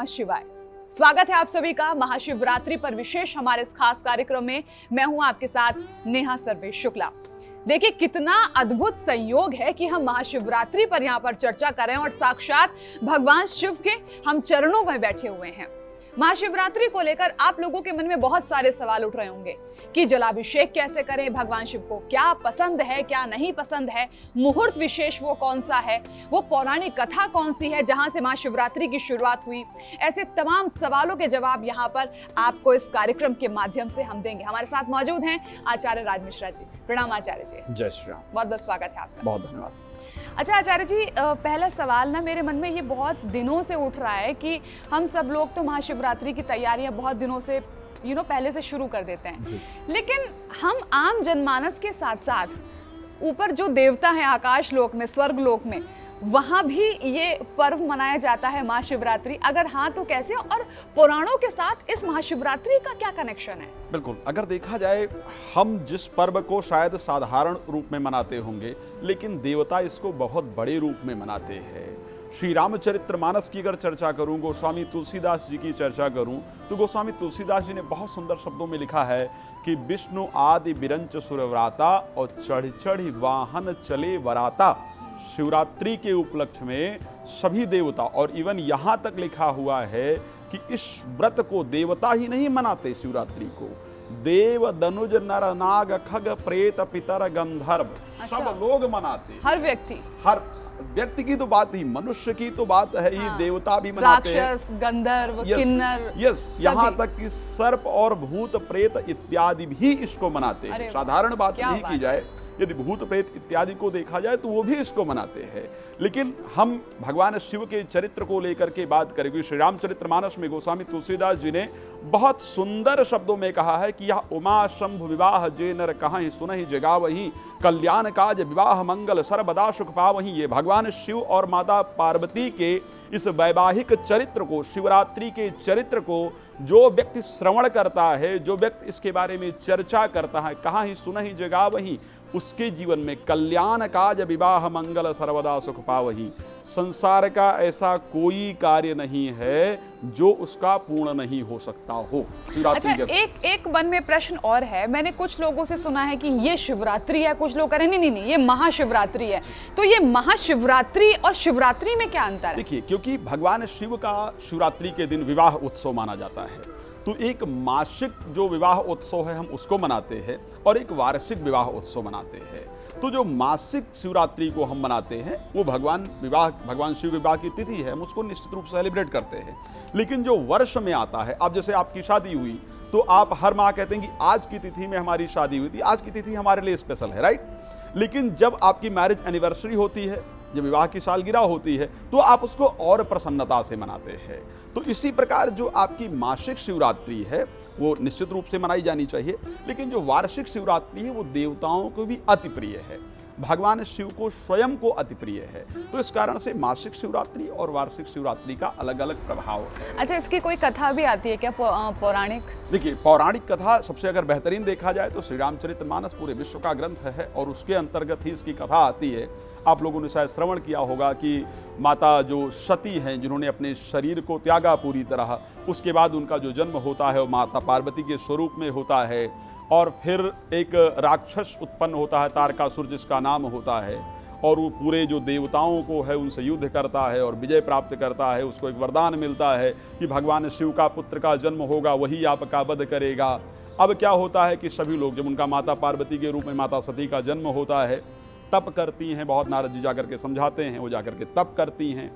शिवाय। स्वागत है आप सभी का महाशिवरात्रि पर विशेष हमारे इस खास कार्यक्रम में। मैं हूं आपके साथ नेहा सर्वेश शुक्ला। देखिए कितना अद्भुत संयोग है कि हम महाशिवरात्रि पर यहाँ पर चर्चा करें और साक्षात भगवान शिव के हम चरणों में बैठे हुए हैं। महाशिवरात्रि को लेकर आप लोगों के मन में बहुत सारे सवाल उठ रहे होंगे कि जलाभिषेक कैसे करें, भगवान शिव को क्या पसंद है क्या नहीं पसंद है, मुहूर्त विशेष वो कौन सा है, वो पौराणिक कथा कौन सी है जहां से महाशिवरात्रि की शुरुआत हुई। ऐसे तमाम सवालों के जवाब यहाँ पर आपको इस कार्यक्रम के माध्यम से हम देंगे। हमारे साथ मौजूद हैं आचार्य राज मिश्रा जी। प्रणाम आचार्य जी। जय श्री राम। बहुत बहुत स्वागत है आपका। बहुत धन्यवाद। अच्छा आचार्य जी, पहला सवाल ना मेरे मन में ये बहुत दिनों से उठ रहा है कि हम सब लोग तो महाशिवरात्रि की तैयारियां बहुत दिनों से पहले से शुरू कर देते हैं, लेकिन हम आम जनमानस के साथ साथ ऊपर जो देवता हैं आकाश लोक में, स्वर्ग लोक में, वहां भी ये पर्व मनाया जाता है महाशिवरात्रि। अगर हाँ तो कैसे, और पुराणों के साथ इस महाशिवरात्रि का क्या कनेक्शन है? बिल्कुल, अगर देखा जाए हम जिस पर्व को शायद साधारण रूप में मनाते होंगे, लेकिन देवता इसको बहुत बड़े रूप में मनाते हैं। श्री रामचरितमानस की अगर चर्चा करूं, गोस्वामी तुलसीदास जी की चर्चा करूं, तो गोस्वामी तुलसीदास जी ने बहुत सुंदर शब्दों में लिखा है कि विष्णु आदि बिरंच सुरव्राता और चढ़ चढ़ वाहन चले वराता। शिवरात्रि के उपलक्ष्य में सभी देवता, और इवन यहाँ तक लिखा हुआ है कि इस व्रत को देवता ही नहीं मनाते, शिवरात्रि को देव दनुज नर नाग खग प्रेत पितर गंधर्व सब लोग मनाते। हर व्यक्ति की तो बात ही, मनुष्य की तो बात है ही, देवता भी मनाते हैं, राक्षस, गंधर्व, किन्नर, यहाँ तक कि सर्प और भूत प्रेत इत्यादि भी इसको मनाते हैं। साधारण बात नहीं की जाए, यदि भूत प्रेत इत्यादि को देखा जाए तो वो भी इसको मनाते हैं। लेकिन हम भगवान शिव के चरित्र को लेकर के बात करेंगे। श्री रामचरितमानस में गोस्वामी तुलसीदास जी ने बहुत सुंदर शब्दों में कहा है कि यह उमा शंभु विवाह जे नर कहां सुनहि जगावहि, कल्याण काज विवाह मंगल सर्वदा सुख पावहि। ये भगवान शिव और माता पार्वती के इस वैवाहिक चरित्र को, शिवरात्रि के चरित्र को जो व्यक्ति श्रवण करता है, जो व्यक्ति इसके बारे में चर्चा करता है, कहाँ ही सुनहि जगावहि, उसके जीवन में कल्याण काज विवाह मंगल सर्वदा सुख पावहि। संसार का ऐसा कोई कार्य नहीं है जो उसका पूर्ण नहीं हो सकता हो। अच्छा, एक मन में प्रश्न और है। मैंने कुछ लोगों से सुना है कि ये शिवरात्रि है, कुछ लोग कह रहे नहीं, ये महाशिवरात्रि है। तो ये महाशिवरात्रि और शिवरात्रि में क्या अंतर है? देखिए, क्योंकि भगवान शिव का शिवरात्रि के दिन विवाह उत्सव माना जाता है, तो एक मासिक जो विवाह उत्सव है हम उसको मनाते हैं और एक वार्षिक विवाह उत्सव मनाते हैं। तो जो मासिक शिवरात्रि को हम मनाते हैं वो भगवान शिव विवाह की तिथि है, हम उसको निश्चित रूप से सेलिब्रेट करते हैं। लेकिन जो वर्ष में आता है, अब जैसे आपकी शादी हुई तो आप हर माह कहते हैं कि आज की तिथि में हमारी शादी हुई थी, आज की तिथि हमारे लिए स्पेशल है, राइट। लेकिन जब आपकी मैरिज एनिवर्सरी होती है, जब विवाह की सालगिरह होती है, तो आप उसको और प्रसन्नता से मनाते हैं। तो इसी प्रकार जो आपकी मासिक शिवरात्रि है वो निश्चित रूप से मनाई जानी चाहिए, लेकिन जो वार्षिक शिवरात्रि है वो देवताओं को भी अति प्रिय है, भगवान शिव को स्वयं को अति प्रिय है। तो इस कारण से मासिक शिवरात्रि और वार्षिक शिवरात्रि का अलग अलग प्रभाव है। अच्छा, इसकी कोई कथा भी आती है क्या, पौराणिक? देखिए, पौराणिक कथा सबसे अगर बेहतरीन देखा जाए तो श्री रामचरितमानस पूरे विश्व का ग्रंथ है और उसके अंतर्गत ही इसकी कथा आती है। आप लोगों ने शायद श्रवण किया होगा कि माता जो सती हैं, जिन्होंने अपने शरीर को त्यागा पूरी तरह, उसके बाद उनका जो जन्म होता है वो माता पार्वती के स्वरूप में होता है, और फिर एक राक्षस उत्पन्न होता है, तारकासुर जिसका नाम होता है, और वो पूरे जो देवताओं को है उनसे युद्ध करता है और विजय प्राप्त करता है। उसको एक वरदान मिलता है कि भगवान शिव का पुत्र का जन्म होगा, वही आपका वध करेगा। अब क्या होता है कि सभी लोग, जब उनका माता पार्वती के रूप में माता सती का जन्म होता है, तप करती हैं। बहुत नारद जी जाकर के समझाते हैं, वो जाकर के तप करती हैं।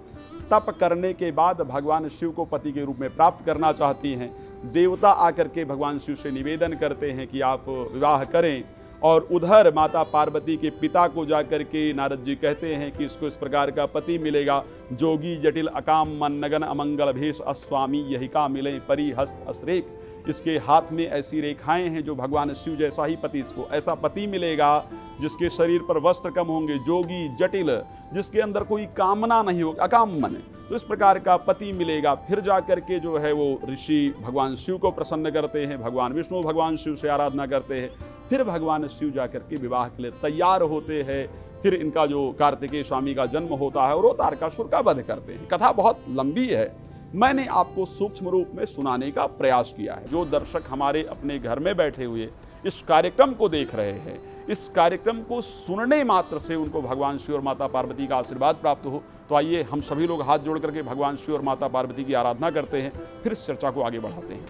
तप करने के बाद भगवान शिव को पति के रूप में प्राप्त करना चाहती हैं। देवता आकर के भगवान शिव से निवेदन करते हैं कि आप विवाह करें, और उधर माता पार्वती के पिता को जाकर के नारद जी कहते हैं कि इसको इस प्रकार का पति मिलेगा, जोगी जटिल अकाम मन नगन अमंगल भेष अस्वामी यही का मिले परी हस्त असरेक। इसके हाथ में ऐसी रेखाएं हैं जो भगवान शिव जैसा ही पति, इसको ऐसा पति मिलेगा जिसके शरीर पर वस्त्र कम होंगे, जोगी जटिल, जिसके अंदर कोई कामना नहीं होगी, अकाम मन। तो इस प्रकार का पति मिलेगा। फिर जाकर के जो है वो ऋषि भगवान शिव को प्रसन्न करते हैं, भगवान विष्णु भगवान शिव से आराधना करते हैं। फिर भगवान शिव जाकर के विवाह के लिए तैयार होते हैं। फिर इनका जो कार्तिकेय स्वामी का जन्म होता है और वो तारकासुर का वध करते हैं। कथा बहुत लंबी है, मैंने आपको सूक्ष्म रूप में सुनाने का प्रयास किया है। जो दर्शक हमारे अपने घर में बैठे हुए इस कार्यक्रम को देख रहे हैं, इस कार्यक्रम को सुनने मात्र से उनको भगवान शिव और माता पार्वती का आशीर्वाद प्राप्त हो, तो आइए हम सभी लोग हाथ जोड़ करके भगवान शिव और माता पार्वती की आराधना करते हैं, फिर इस चर्चा को आगे बढ़ाते हैं।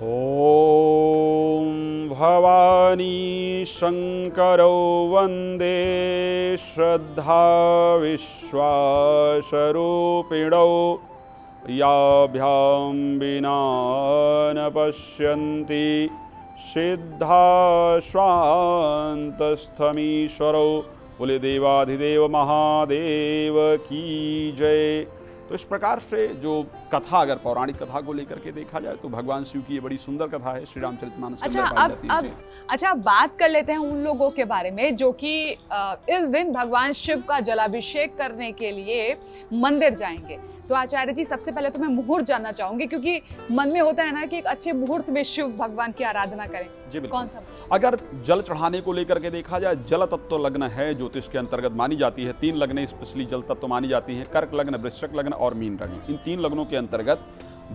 ओम भवानी शंकरो वंदे श्रद्धा विश्वासरूपिणो याभ्यां विना न पश्यन्ति सिद्धा स्वान्तस्थमीश्वरो। बोले देवाधिदेव महादेव की जय। तो इस प्रकार से जो कथा, अगर पौराणिक कथा को लेकर के देखा जाए तो भगवान शिव की ये बड़ी सुंदर कथा है, श्री रामचरितमानस। अच्छा, बात कर लेते हैं उन लोगों के बारे में जो कि इस दिन भगवान शिव का जलाभिषेक करने के लिए मंदिर जाएंगे। तो आचार्य जी, सबसे पहले तो मैं मुहूर्त जानना चाहूंगी, क्योंकि मन में होता है ना कि एक अच्छे मुहूर्त में शिव भगवान की आराधना करें। जी बिल्कुल। कौन सा? अगर जल चढ़ाने को लेकर के देखा जाए, जल तत्व लग्न है ज्योतिष के अंतर्गत मानी जाती है। 3 लग्नें स्पेशली जल तत्व मानी जाती हैं, कर्क लग्न, वृश्चिक लग्न और मीन लग्न। इन 3 लग्नों के अंतर्गत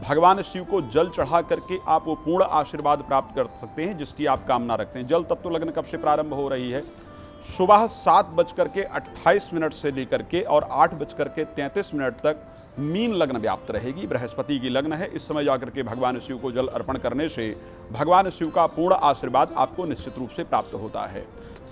भगवान शिव को जल चढ़ा करके आप वो पूर्ण आशीर्वाद प्राप्त कर सकते हैं जिसकी आप कामना रखते हैं। जल तत्व लग्न कब से प्रारंभ हो रही है? सुबह 7:28 से लेकर के और 8:33 तक मीन लग्न व्याप्त रहेगी। बृहस्पति की लग्न है। इस समय जाकर के भगवान शिव को जल अर्पण करने से भगवान शिव का पूर्ण आशीर्वाद आपको निश्चित रूप से प्राप्त होता है।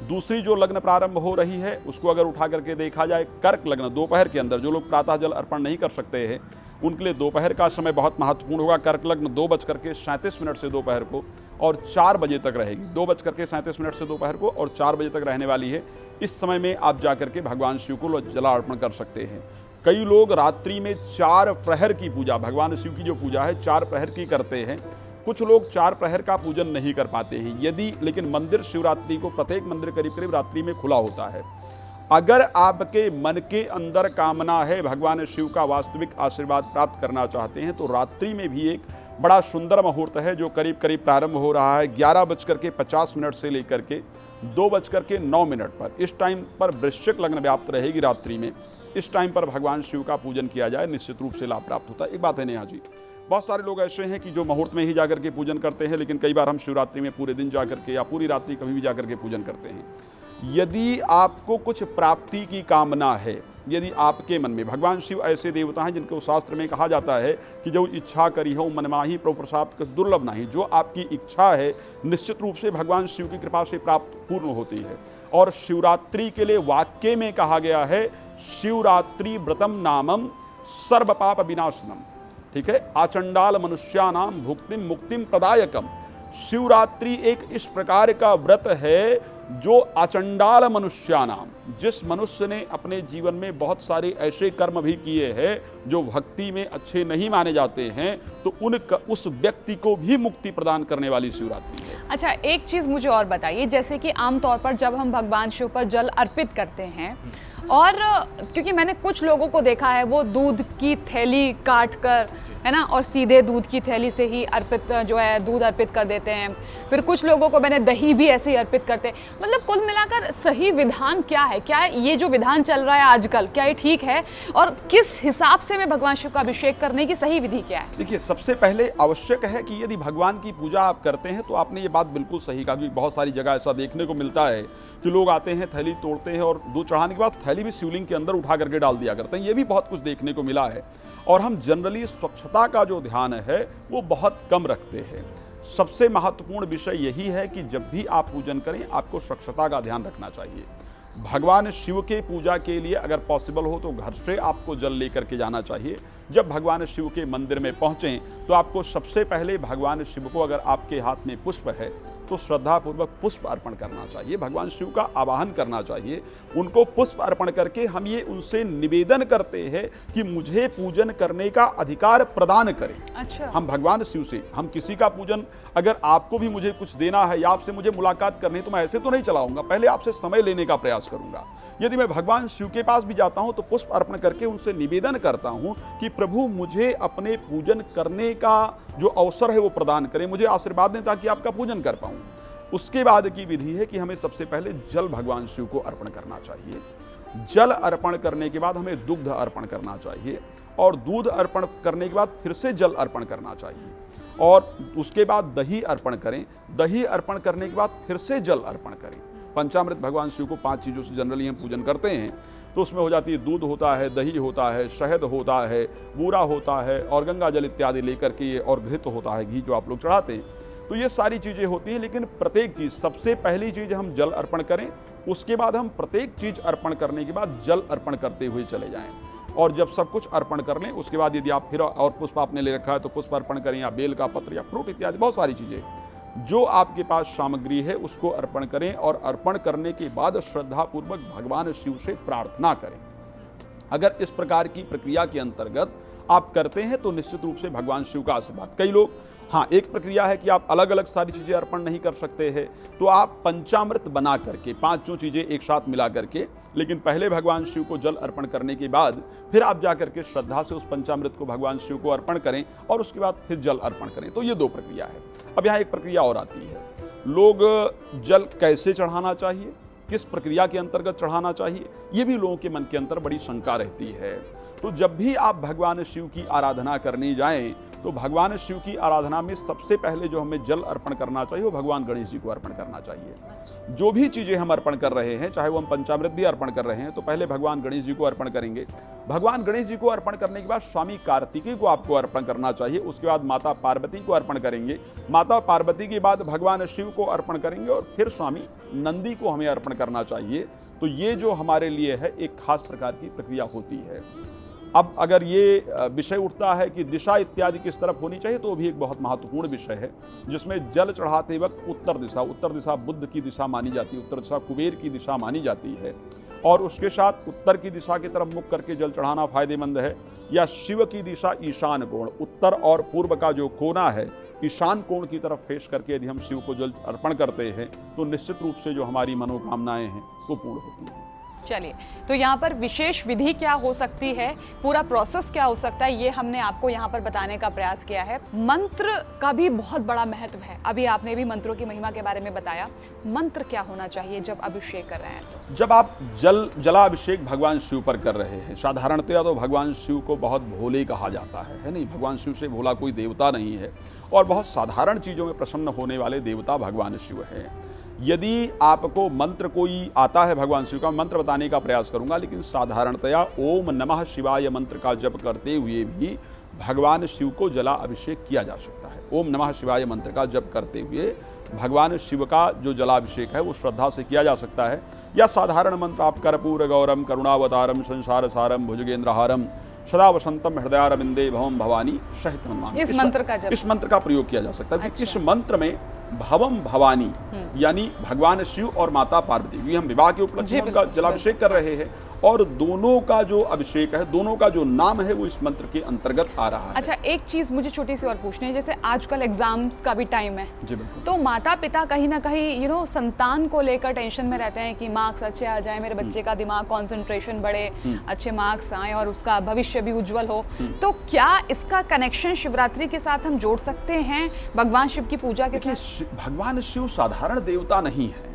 दूसरी जो लग्न प्रारंभ हो रही है उसको अगर उठा करके देखा जाए, कर्क लग्न, दोपहर के अंदर जो लोग प्रातः जल अर्पण नहीं कर सकते हैं उनके लिए दोपहर का समय बहुत महत्वपूर्ण होगा। कर्क लग्न 2:37 से दोपहर को और 4 बजे तक रहेगी। 2:37 से दोपहर को और 4 बजे तक रहने वाली है। इस समय में आप जाकर के भगवान शिव को जलार्पण कर सकते हैं। कई लोग रात्रि में 4 प्रहर की पूजा, भगवान शिव की जो पूजा है 4 प्रहर की करते हैं। कुछ लोग 4 प्रहर का पूजन नहीं कर पाते हैं। लेकिन मंदिर शिवरात्रि को प्रत्येक मंदिर करीब रात्रि में खुला होता है। अगर आपके मन के अंदर कामना है भगवान शिव का वास्तविक आशीर्वाद प्राप्त करना चाहते हैं तो रात्रि में भी एक बड़ा सुंदर मुहूर्त है जो करीब प्रारंभ हो रहा है 11:50 से लेकर के 2:09 पर। इस टाइम पर वृश्चिक लग्न व्याप्त रहेगी रात्रि में। इस टाइम पर भगवान शिव का पूजन किया जाए, निश्चित रूप से लाभ प्राप्त होता है। एक बात है नेहा जी, बहुत सारे लोग ऐसे हैं कि जो मुहूर्त में ही जाकर के पूजन करते हैं, लेकिन कई बार हम शिवरात्रि में पूरे दिन जाकर के या पूरी रात्रि कभी भी जाकर के पूजन करते हैं। यदि आपको कुछ प्राप्ति की कामना है, यदि आपके मन में, भगवान शिव ऐसे देवता हैं जिनको शास्त्र में कहा जाता है कि जो इच्छा करी हो मन माही प्रभु प्रसाद कुछ दुर्लभ नहीं। जो आपकी इच्छा है निश्चित रूप से भगवान शिव की कृपा से प्राप्त पूर्ण होती है। और शिवरात्रि के लिए वाक्य में कहा गया है शिवरात्रि व्रतम नामम सर्व पाप विनाशनम। ठीक है, आचंडाल मनुष्यानाम भुक्तिम मुक्तिम प्रदायकम। शिवरात्रि एक इस प्रकार का व्रत है जो आचंडाल मनुष्यानाम, जिस मनुष्य ने अपने जीवन में बहुत सारे ऐसे कर्म भी किए हैं जो भक्ति में अच्छे नहीं माने जाते हैं, तो उस व्यक्ति को भी मुक्ति प्रदान करने वाली शिवरात्रि है। अच्छा, एक चीज़ मुझे और बताइए, जैसे कि आमतौर पर जब हम भगवान शिव पर जल अर्पित करते हैं, और क्योंकि मैंने कुछ लोगों को देखा है वो दूध की थैली काट कर, है ना, और सीधे दूध की थैली से ही अर्पित जो है दूध अर्पित कर देते हैं। फिर कुछ लोगों को मैंने दही भी ऐसे ही अर्पित करते हैं। मतलब कुल मिलाकर सही विधान क्या है? क्या ये जो विधान चल रहा है आजकल, क्या ये ठीक है? और किस हिसाब से मैं भगवान शिव का अभिषेक करने की सही विधि क्या है? देखिए, सबसे पहले आवश्यक है कि यदि भगवान की पूजा आप करते हैं तो आपने ये बात बिल्कुल सही कहा, क्योंकि बहुत सारी जगह ऐसा देखने को मिलता है कि लोग आते हैं, थैली तोड़ते हैं और दूध चढ़ाने के बाद थैली भी शिवलिंग के अंदर उठा करके डाल दिया करते हैं। ये भी बहुत कुछ देखने को मिला है। और हम जनरली स्वच्छता का जो ध्यान है वो बहुत कम रखते हैं। सबसे महत्वपूर्ण विषय यही है कि जब भी आप पूजन करें आपको स्वच्छता का ध्यान रखना चाहिए। भगवान शिव के पूजा के लिए अगर पॉसिबल हो तो घर से आपको जल लेकर के जाना चाहिए। जब भगवान शिव के मंदिर में पहुंचें तो आपको सबसे पहले भगवान शिव को, अगर आपके हाथ में पुष्प है तो श्रद्धापूर्वक पुष्प अर्पण करना चाहिए, भगवान शिव का आवाहन करना चाहिए। उनको पुष्प अर्पण करके हम ये उनसे निवेदन करते हैं कि मुझे पूजन करने का अधिकार प्रदान करें। अच्छा। हम भगवान शिव से, हम किसी का पूजन, अगर आपको भी मुझे कुछ देना है या आपसे मुझे मुलाकात करनी है तो मैं ऐसे तो नहीं चलाऊंगा, पहले आपसे समय लेने का प्रयास करूंगा। यदि मैं भगवान शिव के पास भी जाता हूं तो पुष्प अर्पण करके उनसे निवेदन करता हूं कि प्रभु मुझे अपने पूजन करने का जो अवसर है वो प्रदान करें, मुझे आशीर्वाद दें ताकि आपका पूजन कर पाऊं। उसके बाद की विधि है कि हमें सबसे पहले जल भगवान शिव को अर्पण करना चाहिए। जल अर्पण करने के बाद हमें दुग्ध अर्पण करना चाहिए, और दूध अर्पण करने के बाद फिर से जल अर्पण करना चाहिए, और उसके बाद दही अर्पण करें। दही अर्पण करने के बाद फिर से जल अर्पण करें। पंचामृत भगवान शिव को 5 चीज़ों से जनरली हम पूजन करते हैं, तो उसमें हो जाती है दूध होता है, दही होता है, शहद होता है, बूरा होता है, और गंगा जल इत्यादि लेकर के ये, और घृत होता है, घी जो आप लोग चढ़ाते हैं। तो ये सारी चीज़ें होती हैं, लेकिन प्रत्येक चीज़, सबसे पहली चीज़ हम जल अर्पण करें, उसके बाद हम प्रत्येक चीज़ अर्पण करने के बाद जल अर्पण करते हुए चले जाएं। और जब सब कुछ अर्पण कर लें, उसके बाद यदि आप फिर और पुष्प आपने ले रखा है तो पुष्प अर्पण करें, या बेल का पत्र या फ्रूट इत्यादि बहुत सारी चीज़ें जो आपके पास सामग्री है उसको अर्पण करें, और अर्पण करने के बाद श्रद्धापूर्वक भगवान शिव से प्रार्थना करें। अगर इस प्रकार की प्रक्रिया के अंतर्गत आप करते हैं तो निश्चित रूप से भगवान शिव का आशीर्वाद। कई लोग, हाँ, एक प्रक्रिया है कि आप अलग अलग सारी चीज़ें अर्पण नहीं कर सकते हैं, तो आप पंचामृत बना करके 5 चीज़ें एक साथ मिला करके, लेकिन पहले भगवान शिव को जल अर्पण करने के बाद फिर आप जा करके श्रद्धा से उस पंचामृत को भगवान शिव को अर्पण करें, और उसके बाद फिर जल अर्पण करें। तो ये 2 प्रक्रिया है। अब यहाँ एक प्रक्रिया और आती है, लोग जल कैसे चढ़ाना चाहिए, किस प्रक्रिया के अंतर्गत चढ़ाना चाहिए, ये भी लोगों के मन के अंदर बड़ी शंका रहती है। तो जब भी आप भगवान शिव की आराधना करने जाएं, तो भगवान शिव की आराधना में सबसे पहले जो हमें जल अर्पण करना चाहिए वो भगवान गणेश जी को अर्पण करना चाहिए। जो भी चीज़ें हम अर्पण कर रहे हैं, चाहे वो हम पंचामृत भी अर्पण कर रहे हैं, तो पहले भगवान गणेश जी को अर्पण करेंगे। भगवान गणेश जी को अर्पण करने के बाद स्वामी कार्तिकेय को आपको अर्पण करना चाहिए। उसके बाद माता पार्वती को अर्पण करेंगे। माता पार्वती के बाद भगवान शिव को अर्पण करेंगे, और फिर स्वामी नंदी को हमें अर्पण करना चाहिए। तो ये जो हमारे लिए है एक खास प्रकार की प्रक्रिया होती है। अब अगर ये विषय उठता है कि दिशा इत्यादि किस तरफ होनी चाहिए, तो भी एक बहुत महत्वपूर्ण विषय है, जिसमें जल चढ़ाते वक्त उत्तर दिशा बुद्ध की दिशा मानी जाती है, उत्तर दिशा कुबेर की दिशा मानी जाती है, और उसके साथ उत्तर की दिशा की तरफ मुख करके जल चढ़ाना फायदेमंद है। या शिव की दिशा ईशान कोण, उत्तर और पूर्व का जो कोना है, ईशान कोण की तरफ फेस करके यदि हम शिव को जल अर्पण करते हैं, तो निश्चित रूप से जो हमारी मनोकामनाएं हैं वो पूर्ण होती हैं। चलिए, तो यहाँ पर विशेष विधि क्या हो सकती है, पूरा प्रोसेस क्या हो सकता है, ये हमने आपको यहाँ पर बताने का प्रयास किया है। मंत्र का भी बहुत बड़ा महत्व है। अभी आपने भी मंत्रों की महिमा के बारे में बताया। मंत्र क्या होना चाहिए जब अभिषेक कर रहे हैं? तो जब आप जलाभिषेक भगवान शिव पर कर रहे हैं, साधारणतया तो भगवान शिव को बहुत भोले कहा जाता है नहीं? भगवान शिव से भोला कोई देवता नहीं है, और बहुत साधारण चीज़ों में प्रसन्न होने वाले देवता भगवान शिव हैं। यदि आपको मंत्र कोई आता है भगवान शिव का, मंत्र बताने का प्रयास करूंगा, लेकिन साधारणतया ओम नमः शिवाय मंत्र का जप करते हुए भी भगवान शिव को जला अभिषेक किया जा सकता है। ओम नमः शिवाय मंत्र का जप करते हुए भगवान शिव का जो जलाभिषेक है वो श्रद्धा से किया जा सकता है। या साधारण मंत्र आप कर्पूर गौरम करुणावतारम संसार सारम भुजगेंद्रहारम सदा वसंतम हृदयारविंदे भवम भवानी सहित हनुमान, इस मंत्र का प्रयोग किया जा सकता है। अच्छा। इस मंत्र में भवम भवानी यानी भगवान शिव और माता पार्वती, ये हम विवाह के उपलक्ष्य में उनका जलाभिषेक कर रहे हैं, और दोनों का जो अभिषेक है, दोनों का जो नाम है वो इस मंत्र के अंतर्गत आ रहा है। अच्छा, एक चीज मुझे छोटी सी और पूछनी है, जैसे आजकल एग्जाम्स का भी टाइम है, जी बिल्कुल, तो माता पिता कहीं ना कहीं संतान को लेकर टेंशन में रहते हैं कि मार्क्स अच्छे आ जाए, मेरे बच्चे का दिमाग कंसंट्रेशन बढ़े, अच्छे मार्क्स आए और उसका भविष्य भी उज्जवल हो। तो क्या इसका कनेक्शन शिवरात्रि के साथ हम जोड़ सकते हैं, भगवान शिव की पूजा के साथ? भगवान शिव साधारण देवता नहीं है।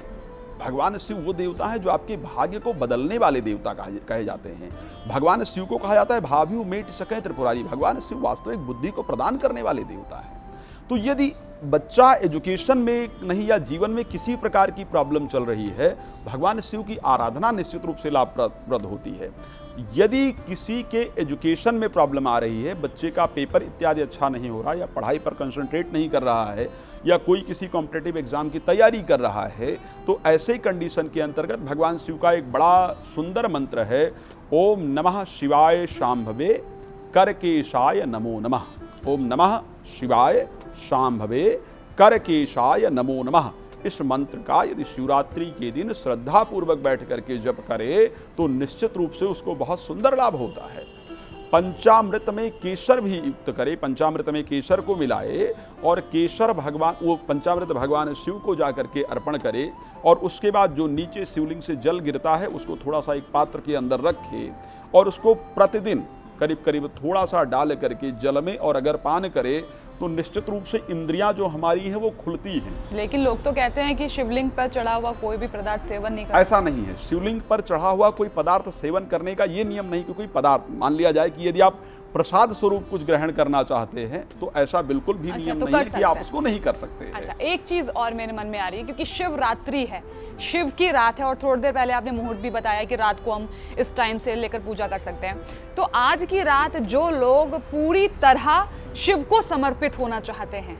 भगवान शिव वो देवता है जो आपके भाग्य को बदलने वाले देवता कहे जाते हैं। भगवान शिव को कहा जाता है भाव्यु मेट सके त्रिपुरारी। भगवान शिव वास्तविक बुद्धि को प्रदान करने वाले देवता है। तो यदि बच्चा एजुकेशन में नहीं या जीवन में किसी प्रकार की प्रॉब्लम चल रही है, भगवान शिव की आराधना निश्चित रूप से लाभप्रद होती है। यदि किसी के एजुकेशन में प्रॉब्लम आ रही है, बच्चे का पेपर इत्यादि अच्छा नहीं हो रहा, या पढ़ाई पर कंसंट्रेट नहीं कर रहा है, या कोई किसी कॉम्पिटिटिव एग्जाम की तैयारी कर रहा है, तो ऐसे कंडीशन के अंतर्गत भगवान शिव का एक बड़ा सुंदर मंत्र है, ओम नमः शिवाय शांभवे करकेशाय नमो नमः। ओम नमः शिवाय शांभवे करकेशाय नमो नमः। इस मंत्र का यदि शिवरात्रि के दिन श्रद्धा पूर्वक बैठ करके जप करे तो निश्चित रूप से उसको बहुत सुंदर लाभ होता है। पंचामृत में केसर भी युक्त करे, पंचामृत में केसर को मिलाए और केसर वो पंचामृत भगवान शिव को जाकर के अर्पण करे, और उसके बाद जो नीचे शिवलिंग से जल गिरता है उसको थोड़ा सा एक पात्र के अंदर रखे, और उसको प्रतिदिन करीब करीब थोड़ा सा डाल करके जल में और अगर पान करे तो निश्चित रूप से इंद्रियां जो हमारी हैं वो खुलती हैं। लेकिन लोग तो कहते हैं कि शिवलिंग पर चढ़ा हुआ कोई भी पदार्थ सेवन नहीं करता। ऐसा नहीं है, शिवलिंग पर चढ़ा हुआ कोई पदार्थ सेवन करने का ये नियम नहीं कि कोई पदार्थ, मान लिया जाए कि यदि आप प्रसाद स्वरूप कुछ ग्रहण करना चाहते हैं तो ऐसा बिल्कुल भी नियम तो नहीं है कि आप उसको नहीं कर सकते हैं। अच्छा, एक चीज और मेरे मन में आ रही है, क्योंकि शिवरात्रि है, शिव की रात है, और थोड़ी देर पहले आपने मुहूर्त भी बताया कि रात को हम इस टाइम से लेकर पूजा कर सकते हैं। तो आज की रात जो लोग पूरी तरह शिव को समर्पित होना चाहते हैं,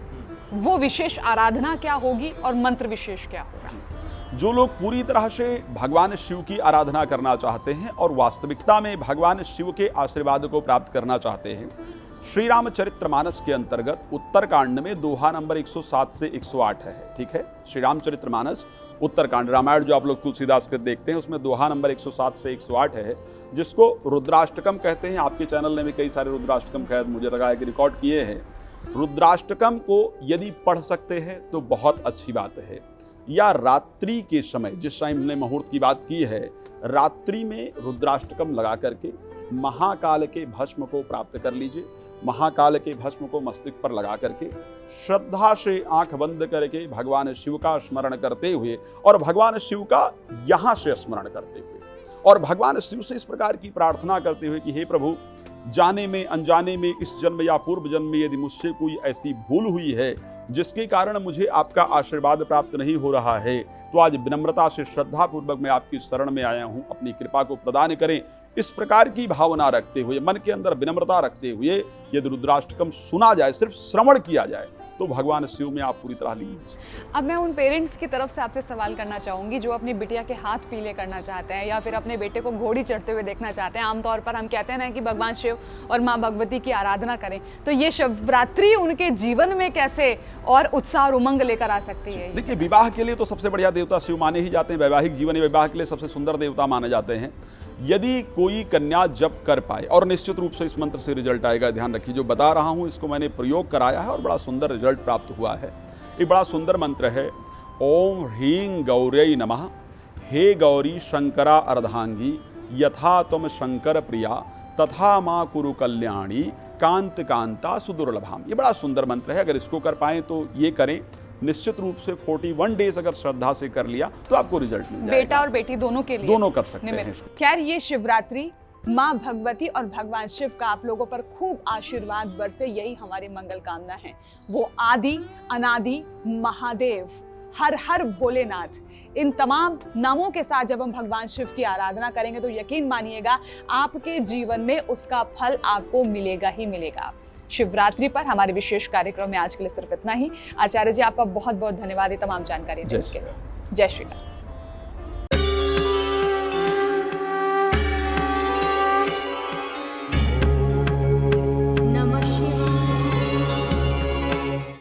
वो विशेष आराधना क्या होगी और मंत्र विशेष क्या होगा? जो लोग पूरी तरह से भगवान शिव की आराधना करना चाहते हैं और वास्तविकता में भगवान शिव के आशीर्वाद को प्राप्त करना चाहते हैं, श्री रामचरितमानस के अंतर्गत उत्तरकांड में दोहा नंबर 107 से 108 है। ठीक है, श्री रामचरितमानस उत्तरकांड, रामायण जो आप लोग तुलसीदास कृत देखते हैं उसमें दोहा नंबर 107 से 108 है, जिसको रुद्राष्टकम कहते हैं। आपके चैनल ने भी कई सारे रुद्राष्टकम शायद मुझे लगा है कि रिकॉर्ड किए हैं। रुद्राष्टकम को यदि पढ़ सकते हैं तो बहुत अच्छी बात है, या रात्रि के समय, जिस टाइम हमने मुहूर्त की बात की है, रात्रि में रुद्राष्टकम लगा करके महाकाल के भस्म को प्राप्त कर लीजिए। महाकाल के भस्म को मस्तिष्क पर लगा करके श्रद्धा से आंख बंद करके भगवान शिव का स्मरण करते हुए और भगवान शिव का यहाँ से स्मरण करते हुए और भगवान शिव से इस प्रकार की प्रार्थना करते हुए कि हे प्रभु, जाने में अनजाने में इस जन्म या पूर्व जन्म में यदि मुझसे कोई ऐसी भूल हुई है जिसके कारण मुझे आपका आशीर्वाद प्राप्त नहीं हो रहा है, तो आज विनम्रता से श्रद्धा पूर्वक मैं आपकी शरण में आया हूं, अपनी कृपा को प्रदान करें। इस प्रकार की भावना रखते हुए, मन के अंदर विनम्रता रखते हुए यदि रुद्राष्टकम सुना जाए, सिर्फ श्रवण किया जाए, तो भगवान शिव में आप पूरी तरह लीन हो सकते हैं। अब मैं उन पेरेंट्स की तरफ से आपसे सवाल करना चाहूंगी जो अपनी बिटिया के हाथ पीले करना चाहते हैं या फिर अपने बेटे को घोड़ी चढ़ते हुए देखना चाहते हैं। आमतौर पर हम कहते हैं ना कि भगवान शिव और माँ भगवती की आराधना करें, तो ये शिवरात्रि उनके जीवन में कैसे और उत्साह और उमंग लेकर आ सकती है? देखिए, विवाह के लिए तो सबसे बढ़िया देवता शिव माने ही जाते हैं। वैवाहिक जीवन या विवाह के लिए सबसे सुंदर देवता माने जाते हैं। यदि कोई कन्या जप कर पाए, और निश्चित रूप से इस मंत्र से रिजल्ट आएगा, ध्यान रखिए, जो बता रहा हूं इसको मैंने प्रयोग कराया है और बड़ा सुंदर रिजल्ट प्राप्त हुआ है। एक बड़ा सुंदर मंत्र है, ओम ह्रीं गौर्यै नमः, हे गौरी शंकरा अर्धांगी, यथा तुम शंकर प्रिया तथा माँ कुरु कल्याणी, कांत कांता सुदुर्लभाम। ये बड़ा सुंदर मंत्र है, अगर इसको कर पाए तो ये करें। निश्चित रूप से 41 डेज अगर श्रद्धा से कर लिया तो आपको रिजल्ट मिल जाएगा। बेटा और बेटी दोनों के लिए दोनों कर सकते हैं। खैर, ये शिवरात्रि माँ भगवती और भगवान शिव का आप लोगों पर खूब आशीर्वाद बरसे, यही हमारी मंगल कामना है। वो आदि अनादि महादेव, हर हर भोलेनाथ, इन तमाम नामों के साथ जब हम भगवान शिव की आराधना करेंगे तो यकीन मानिएगा आपके जीवन में उसका फल आपको मिलेगा ही मिलेगा। शिवरात्रि पर हमारे विशेष कार्यक्रम में आज के लिए सिर्फ इतना ही। आचार्य जी, आपका बहुत बहुत धन्यवाद ये तमाम जानकारी देने के लिए। जय श्री राम।